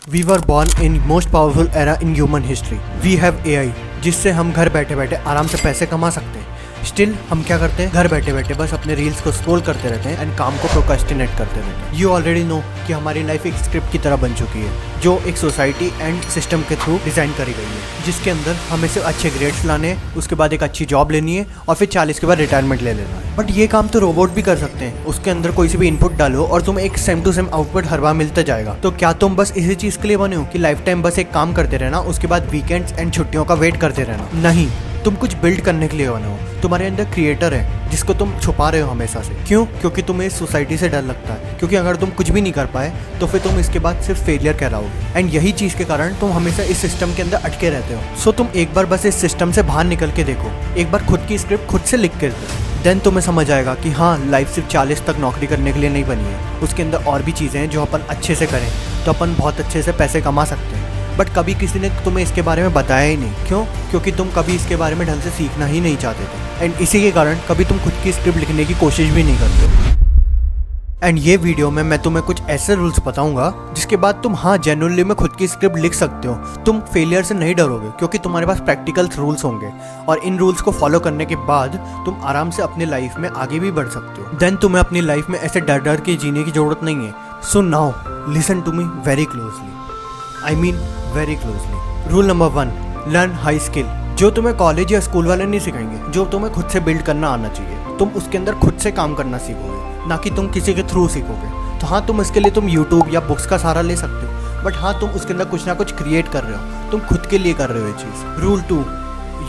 We were born in most powerful era in human history. We have AI, जिससे हम घर बैठे बैठे आराम से पैसे कमा सकते हैं। स्टिल हम क्या करते हैं, घर बैठे बैठे बस अपने रील्स को स्क्रॉल करते रहते हैं एंड काम को प्रोक्रेस्टिनेट करते रहते हैं। यू ऑलरेडी नो कि हमारी लाइफ एक स्क्रिप्ट की तरह बन चुकी है, जो एक सोसाइटी एंड सिस्टम के थ्रू डिज़ाइन करी गई है, जिसके अंदर हमें सिर्फ अच्छे ग्रेड्स लाने हैं, उसके बाद एक अच्छी जॉब लेनी है और फिर 40 के बाद रिटायरमेंट ले लेना है। बट ये काम तो रोबोट भी कर सकते हैं। उसके अंदर कोई सी भी इनपुट डालो और तुम्हें एक सेम टू सेम आउटपुट हर बार मिलता जाएगा। तो क्या तुम बस इसी चीज़ के लिए बने हो कि लाइफ टाइम बस एक काम करते रहना, उसके बाद वीकेंड्स एंड छुट्टियों का वेट करते रहना? नहीं, तुम कुछ बिल्ड करने के लिए बने हो। तुम्हारे अंदर क्रिएटर है जिसको तुम छुपा रहे हो हमेशा से। क्यों? क्योंकि तुम्हें इस सोसाइटी से डर लगता है, क्योंकि अगर तुम कुछ भी नहीं कर पाए तो फिर तुम इसके बाद सिर्फ फेलियर कहलाओगे। एंड यही चीज़ के कारण तुम हमेशा इस सिस्टम के अंदर अटके रहते हो। सो तुम एक बार बस इस सिस्टम से बाहर निकल के देखो, एक बार खुद की स्क्रिप्ट खुद से लिख के दो। देन तुम्हें समझ आएगा कि हाँ, लाइफ सिर्फ 40 तक नौकरी करने के लिए नहीं बनी है। उसके अंदर और भी चीज़ें हैं जो अपन अच्छे से करें तो अपन बहुत अच्छे से पैसे कमा सकते हैं। बट कभी किसी ने तुम्हें इसके बारे में बताया ही नहीं। क्यों? क्योंकि तुम कभी इसके बारे में ढंग से सीखना ही नहीं चाहते थे। एंड इसी के कारण कभी तुम खुद की स्क्रिप्ट लिखने की कोशिश भी नहीं करते। एंड ये वीडियो में मैं तुम्हें कुछ ऐसे रूल्स बताऊंगा जिसके बाद तुम हाँ जेन्युइनली में खुद की स्क्रिप्ट लिख सकते हो। तुम फेलियर से नहीं डरोगे क्योंकि तुम्हारे पास प्रैक्टिकल रूल्स होंगे और इन रूल्स को फॉलो करने के बाद तुम आराम से अपनी लाइफ में आगे भी बढ़ सकते हो। देन तुम्हें अपनी लाइफ में ऐसे डर डर के जीने की जरूरत नहीं है। So now listen to me very closely, I mean very closely. Rule number 1, learn high skill. जो तुम्हें कॉलेज या स्कूल वाले नहीं सिखाएंगे, जो तुम्हें खुद से बिल्ड करना आना चाहिए। तुम उसके अंदर खुद से काम करना सीखोगे, ना कि तुम किसी के थ्रू सीखोगे। तो हाँ, तुम इसके लिए तुम यूट्यूब या बुक्स का सहारा ले सकते हो, बट हाँ, तुम उसके अंदर कुछ ना कुछ क्रिएट कर रहे हो, तुम खुद के लिए कर रहे हो ये चीज़। Rule 2,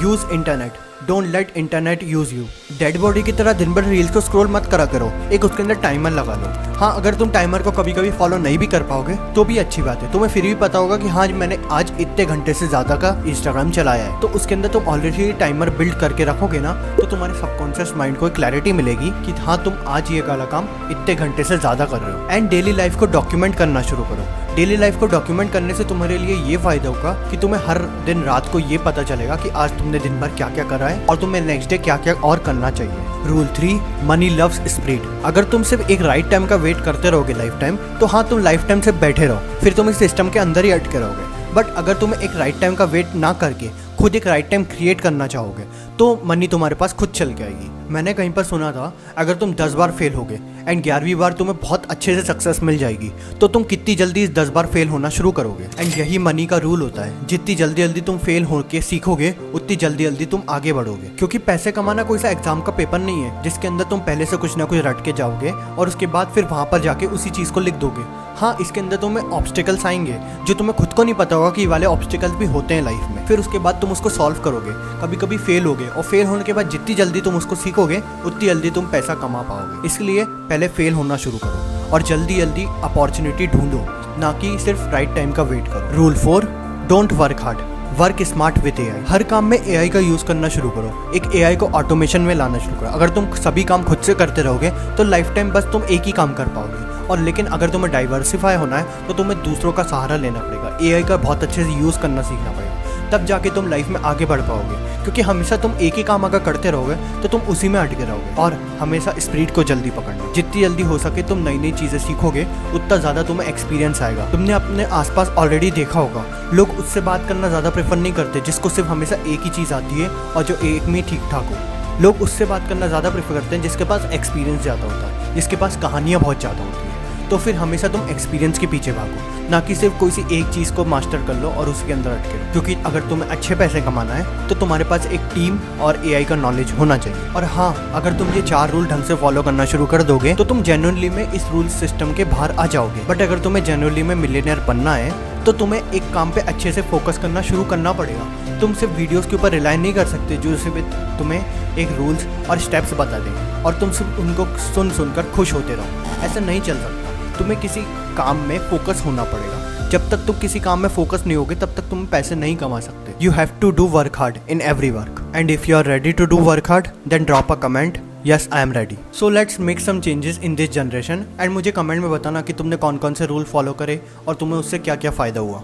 use internet, don't let internet use you. Dead body की तरह दिन भर रील्स को स्क्रॉल मत करा करो, एक उसके अंदर टाइमर लगा लो। हाँ, अगर तुम टाइमर को कभी कभी फॉलो नहीं भी कर पाओगे तो भी अच्छी बात है, तुम्हें फिर भी पता होगा कि हाँ, मैंने आज इतने घंटे से ज़्यादा का इंस्टाग्राम चलाया है। तो उसके अंदर तुम ऑलरेडी टाइमर बिल्ड करके रखोगे ना, तो तुम्हारे सबकॉन्शियस माइंड को एक क्लैरिटी मिलेगी कि हाँ, तुम आज ये वाला काम इतने घंटे से ज़्यादा कर रहे हो। एंड डेली लाइफ को डॉक्यूमेंट करना शुरू करो। डेली लाइफ को डॉक्यूमेंट करने से तुम्हारे लिए ये फायदा होगा कि तुम्हें हर दिन रात को ये पता चलेगा कि आज तुमने दिन भर क्या क्या करा है और तुम्हें नेक्स्ट डे क्या क्या और करना चाहिए। Rule 3, money loves speed. अगर तुम सिर्फ एक राइट टाइम का वेट करते रहोगे लाइफ टाइम, तो हाँ, तुम लाइफ टाइम से बैठे रहो, फिर तुम इस सिस्टम के अंदर ही अटके रहोगे। बट अगर तुम एक राइट टाइम का वेट ना करके खुद एक राइट टाइम क्रिएट करना चाहोगे तो मनी तुम्हारे पास खुद चल के आएगी। मैंने कहीं पर सुना था, अगर तुम 10 बार फेल होगे एंड 11वीं बार तुम्हें बहुत अच्छे से सक्सेस मिल जाएगी, तो तुम कितनी जल्दी इस 10 बार फेल होना शुरू करोगे। एंड यही मनी का रूल होता है, जितनी जल्दी जल्दी तुम फेल होके सीखोगे उतनी जल्दी जल्दी तुम आगे बढ़ोगे। क्योंकि पैसे कमाना कोई सा एग्जाम का पेपर नहीं है जिसके अंदर तुम पहले से कुछ ना कुछ रट के जाओगे और उसके बाद फिर वहां पर जाके उसी चीज को लिख दोगे। हाँ, इसके अंदर तुम्हें ऑब्स्टिकल्स आएंगे जो तुम्हें खुद को नहीं पता होगा कि ये वाले ऑब्स्टिकल्स भी होते हैं लाइफ में। फिर उसके बाद तुम उसको सॉल्व करोगे, कभी कभी फेल होगे और फेल होने के बाद जितनी जल्दी तुम उसको सीखोगे उतनी जल्दी तुम पैसा कमा पाओगे। इसलिए पहले फेल होना शुरू करो और जल्दी जल्दी अपॉर्चुनिटी ढूंढो, ना कि सिर्फ राइट टाइम का वेट करो। Rule 4, don't work hard, work smart with AI. हर काम में एआई का यूज करना शुरू करो, एक एआई को ऑटोमेशन में लाना शुरू करो। अगर तुम सभी काम खुद से करते रहोगे तो लाइफ टाइम बस तुम एक ही काम कर पाओगे। और लेकिन अगर तुम्हें डाइवर्सिफाई होना है तो तुम्हें दूसरों का सहारा लेना पड़ेगा, एआई का बहुत अच्छे से यूज करना सीखना पड़ेगा, तब जाके तुम लाइफ में आगे बढ़ पाओगे। क्योंकि हमेशा तुम एक ही काम अगर करते रहोगे तो तुम उसी में अटके रहोगे। और हमेशा स्पीड को जल्दी पकड़ना, जितनी जल्दी हो सके तुम नई नई चीज़ें सीखोगे उतना ज़्यादा तुम्हें एक्सपीरियंस आएगा। तुमने अपने आसपास ऑलरेडी देखा होगा, लोग उससे बात करना ज़्यादा प्रेफर नहीं करते जिसको सिर्फ हमेशा एक ही चीज़ आती है और जो एक में ठीक ठाक हो। लोग उससे बात करना ज़्यादा प्रेफर करते हैं जिसके पास एक्सपीरियंस ज़्यादा होता है, जिसके पास कहानियाँ बहुत ज़्यादा होती हैं। तो फिर हमेशा तुम एक्सपीरियंस के पीछे भागो, ना कि सिर्फ कोई सी एक चीज़ को मास्टर कर लो और उसके अंदर अटके रहो। क्योंकि अगर तुम्हें अच्छे पैसे कमाना है तो तुम्हारे पास एक टीम और एआई का नॉलेज होना चाहिए। और हाँ, अगर तुम ये 4 रूल ढंग से फॉलो करना शुरू कर दोगे तो तुम जेन्युइनली में इस रूल सिस्टम के बाहर आ जाओगे। बट अगर तुम्हें जेन्युइनली में मिलियनेयर बनना है तो तुम्हें एक काम पे अच्छे से फोकस करना शुरू करना पड़ेगा। तुम सिर्फ वीडियोस के ऊपर रिलाई नहीं कर सकते जो सिर्फ तुम्हें एक रूल्स और स्टेप्स बता दें और तुम सिर्फ उनको सुनकर खुश होते रहो। ऐसा नहीं चल सकता। तुम्हें किसी काम में फोकस होना पड़ेगा। जब तक तुम किसी काम में फोकस नहीं होगे तब तक तुम पैसे नहीं कमा सकते। You have to do work hard in every work and if you are ready to do work hard then drop a comment, yes I am ready. So let's make some changes in this generation and मुझे comment में बताना कि तुमने कौन कौन से rule follow करे और तुम्हें उससे क्या क्या फ़ायदा हुआ।